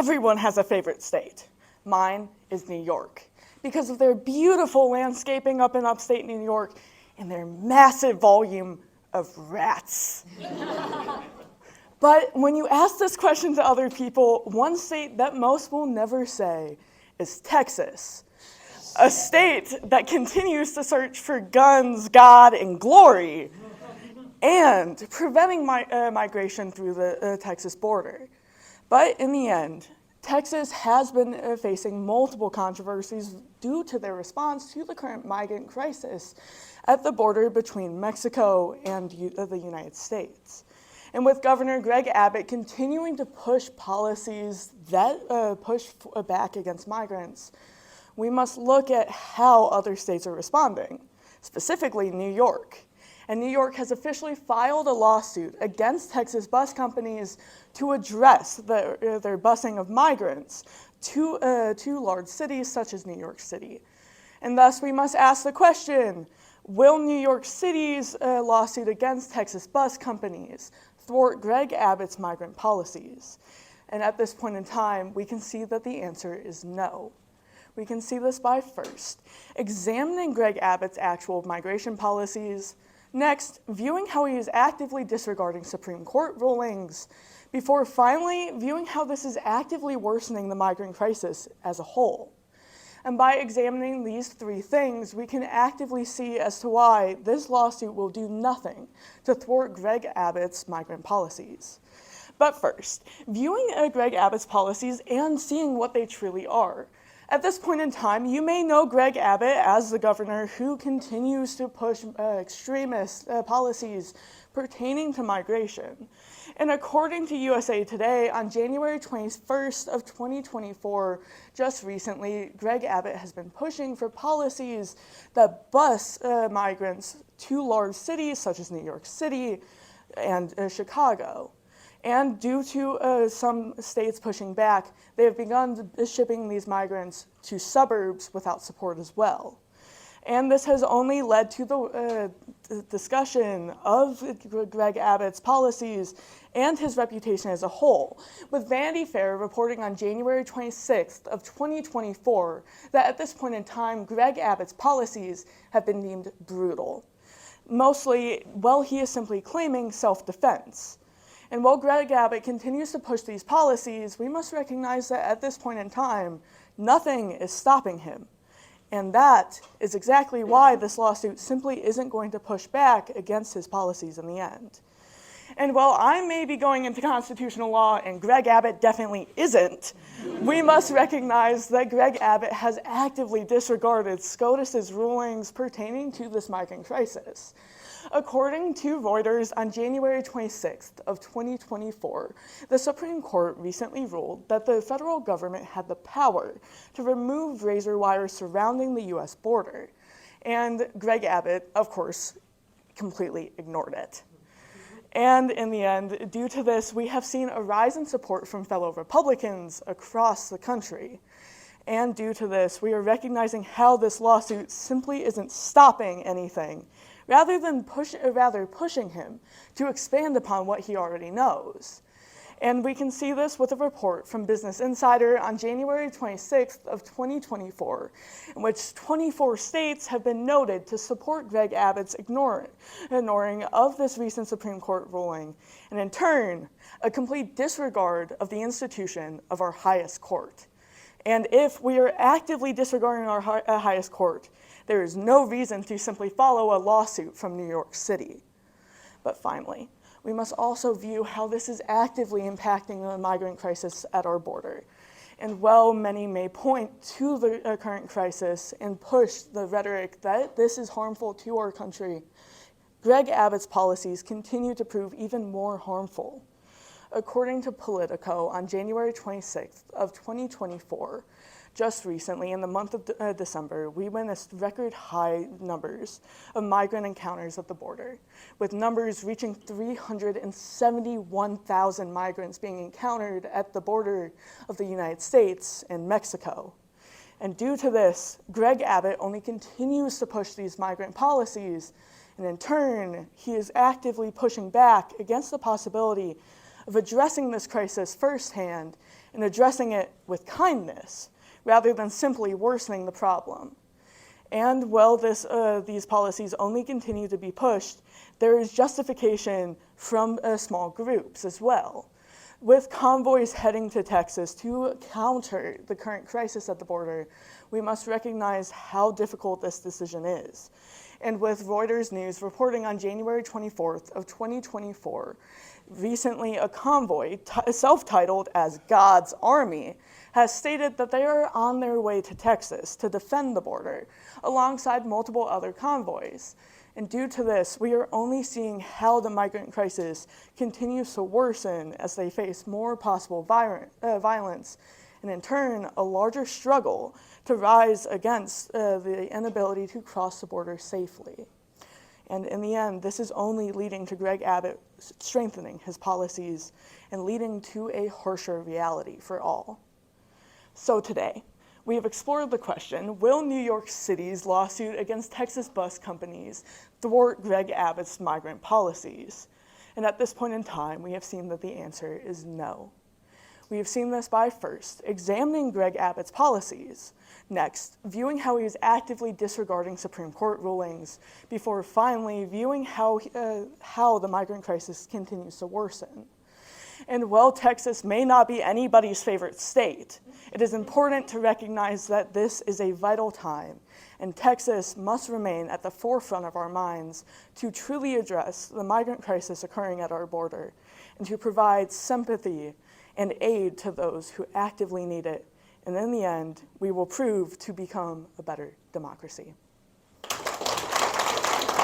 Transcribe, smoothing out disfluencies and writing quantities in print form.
Everyone has a favorite state. Mine is New York, because of their beautiful landscaping up in upstate New York and their massive volume of rats. But when you ask this question to other people, one state that most will never say is Texas, a state that continues to search for guns, God, and glory, and preventing migration through the Texas border. But in the end, Texas has been facing multiple controversies due to their response to the current migrant crisis at the border between Mexico and the United States. And with Governor Greg Abbott continuing to push policies that push back against migrants, we must look at how other states are responding, specifically New York. And New York has officially filed a lawsuit against Texas bus companies to address their busing of migrants to large cities such as New York City. And thus we must ask the question, will New York City's lawsuit against Texas bus companies thwart Greg Abbott's migrant policies? And at this point in time, we can see that the answer is no. We can see this by first examining Greg Abbott's actual migration policies, next, viewing how he is actively disregarding Supreme Court rulings, before finally viewing how this is actively worsening the migrant crisis as a whole. And by examining these three things, we can actively see as to why this lawsuit will do nothing to thwart Greg Abbott's migrant policies. But first, viewing Greg Abbott's policies and seeing what they truly are. At this point in time, you may know Greg Abbott as the governor who continues to push extremist policies pertaining to migration. And according to USA Today, on January 21st of 2024, just recently, Greg Abbott has been pushing for policies that bus migrants to large cities such as New York City and Chicago. And due to some states pushing back, they have begun shipping these migrants to suburbs without support as well. And this has only led to the discussion of Greg Abbott's policies and his reputation as a whole, with Vanity Fair reporting on January 26th of 2024 that at this point in time, Greg Abbott's policies have been deemed brutal. Mostly, well, he is simply claiming self-defense. And while Greg Abbott continues to push these policies, we must recognize that at this point in time, nothing is stopping him. And that is exactly why this lawsuit simply isn't going to push back against his policies in the end. And while I may be going into constitutional law and Greg Abbott definitely isn't, we must recognize that Greg Abbott has actively disregarded SCOTUS's rulings pertaining to this migrant crisis. According to Reuters, on January 26th of 2024, the Supreme Court recently ruled that the federal government had the power to remove razor wire surrounding the U.S. border. And Greg Abbott, of course, completely ignored it. And in the end, due to this, we have seen a rise in support from fellow Republicans across the country. And due to this, we are recognizing how this lawsuit simply isn't stopping anything, rather pushing him to expand upon what he already knows. And we can see this with a report from Business Insider on January 26th of 2024, in which 24 states have been noted to support Greg Abbott's ignoring of this recent Supreme Court ruling, and in turn, a complete disregard of the institution of our highest court. And if we are actively disregarding our highest court, there is no reason to simply follow a lawsuit from New York City. But finally, we must also view how this is actively impacting the migrant crisis at our border. And while many may point to the current crisis and push the rhetoric that this is harmful to our country, Greg Abbott's policies continue to prove even more harmful. According to Politico, on January 26th of 2024, just recently, in the month of December, we witnessed record high numbers of migrant encounters at the border, with numbers reaching 371,000 migrants being encountered at the border of the United States and Mexico. And due to this, Greg Abbott only continues to push these migrant policies, and in turn, he is actively pushing back against the possibility of addressing this crisis firsthand and addressing it with kindness, rather than simply worsening the problem. And while these policies only continue to be pushed, there is justification from small groups as well. With convoys heading to Texas to counter the current crisis at the border, we must recognize how difficult this decision is. And with Reuters News reporting on January 24th of 2024, recently a convoy, self-titled as God's Army, has stated that they are on their way to Texas to defend the border, alongside multiple other convoys. And due to this, we are only seeing how the migrant crisis continues to worsen as they face more possible violence, and in turn, a larger struggle to rise against the inability to cross the border safely. And in the end, this is only leading to Greg Abbott strengthening his policies and leading to a harsher reality for all. So today, we have explored the question, will New York City's lawsuit against Texas bus companies thwart Greg Abbott's migrant policies? And at this point in time, we have seen that the answer is no. We have seen this by first examining Greg Abbott's policies, next viewing how he is actively disregarding Supreme Court rulings, before finally viewing how the migrant crisis continues to worsen. And while Texas may not be anybody's favorite state, it is important to recognize that this is a vital time, and Texas must remain at the forefront of our minds to truly address the migrant crisis occurring at our border, and to provide sympathy and aid to those who actively need it. And in the end, we will prove to become a better democracy.